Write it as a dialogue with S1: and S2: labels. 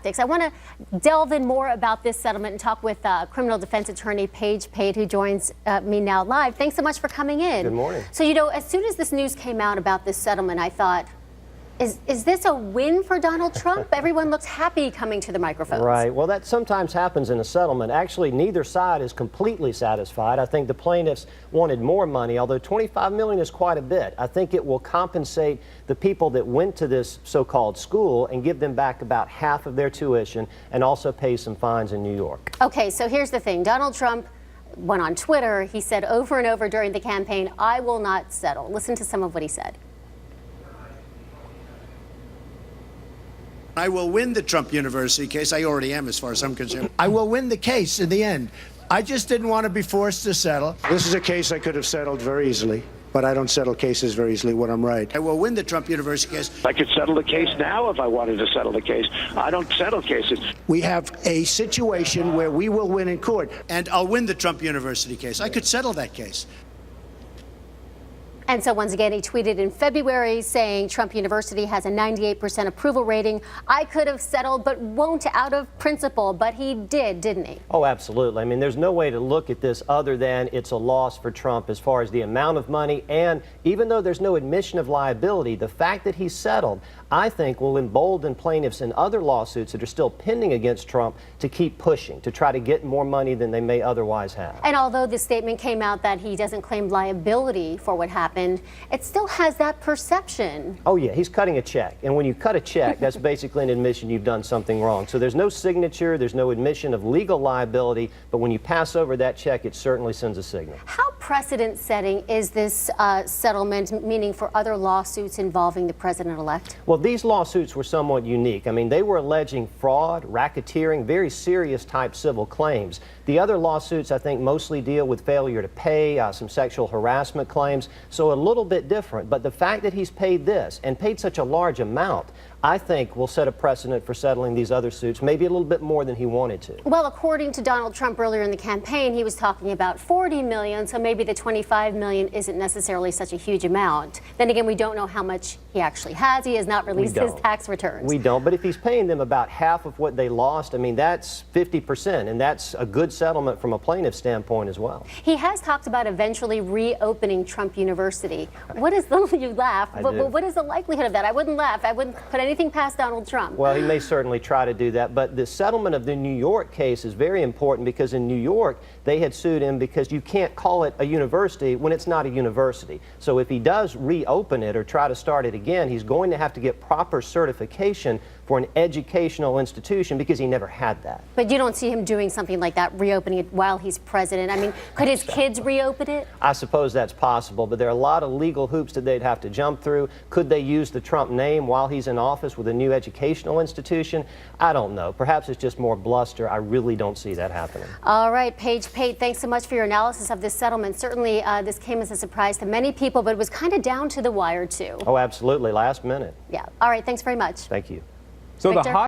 S1: tactics. I want to delve in more about this settlement and talk with criminal defense attorney Pate, who joins me now live. Thanks so much for coming in.
S2: Good morning.
S1: So, as soon as this news came out about this settlement, I thought, is this a win for Donald Trump? Everyone looks happy coming to the microphones.
S2: Right. Well, that sometimes happens in a settlement. Actually, neither side is completely satisfied. I think the plaintiffs wanted more money, although $25 million is quite a bit. I think it will compensate the people that went to this so-called school and give them back about half of their tuition and also pay some fines in New York.
S1: Okay, so here's the thing. Donald Trump went on Twitter. He said over and over during the campaign, "I will not settle." Listen to some of what he said.
S3: I will win the Trump University case. I already am, as far as I'm concerned.
S4: I will win the case in the end. I just didn't want to be forced to settle.
S5: This is a case I could have settled very easily, but I don't settle cases very easily when I'm right.
S3: I will win the Trump University case.
S6: I could settle the case now if I wanted to settle the case. I don't settle cases.
S5: We have a situation where we will win in court.
S3: And I'll win the Trump University case. I could settle that case.
S1: And so once again, he tweeted in February saying Trump University has a 98% approval rating. I could have settled, but won't out of principle. But he did, didn't he?
S2: Oh, absolutely. I mean, there's no way to look at this other than it's a loss for Trump as far as the amount of money. And even though there's no admission of liability, the fact that he settled, I think, will embolden plaintiffs in other lawsuits that are still pending against Trump to keep pushing, to try to get more money than they may otherwise have.
S1: And although the statement came out that he doesn't claim liability for what happened, it still has that perception.
S2: Oh, yeah, he's cutting a check. And when you cut a check, that's basically an admission you've done something wrong. So there's no signature, there's no admission of legal liability, but when you pass over that check, it certainly sends a signal.
S1: How precedent-setting is this settlement, meaning for other lawsuits involving the president-elect?
S2: Well, these lawsuits were somewhat unique. I mean, they were alleging fraud, racketeering, very serious type civil claims. The other lawsuits, I think, mostly deal with failure to pay, some sexual harassment claims, so a little bit different. But the fact that he's paid this and paid such a large amount, I think will set a precedent for settling these other suits, maybe a little bit more than he wanted to.
S1: Well, according to Donald Trump earlier in the campaign, he was talking about $40 million, so maybe the $25 million isn't necessarily such a huge amount. Then again, we don't know how much he actually has. He has not released his tax returns.
S2: We don't, but if he's paying them about half of what they lost, I mean, that's 50%, and that's a good settlement from a plaintiff standpoint as well.
S1: He has talked about eventually reopening Trump University. What is the, you laugh, but what is the likelihood of that? I wouldn't laugh. I wouldn't put anything past Donald Trump.
S2: Well, he may certainly try to do that, but the settlement of the New York case is very important because in New York, they had sued him because you can't call it a university when it's not a university. So if he does reopen it or try to start it again, he's going to have to get proper certification for an educational institution because he never had that.
S1: But you don't see him doing something like that, reopening it while he's president. I mean, could his kids reopen it?
S2: I suppose that's possible, but there are a lot of legal hoops that they'd have to jump through. Could they use the Trump name while he's in office with a new educational institution? I don't know. Perhaps it's just more bluster. I really don't see that happening.
S1: All right, Pate, thanks so much for your analysis of this settlement. Certainly, this came as a surprise to many people, but it was kind of down to the wire, too.
S2: Oh, absolutely. Last minute.
S1: Yeah. All right, thanks very much.
S2: Thank you.
S7: So
S1: Victor?
S7: the hot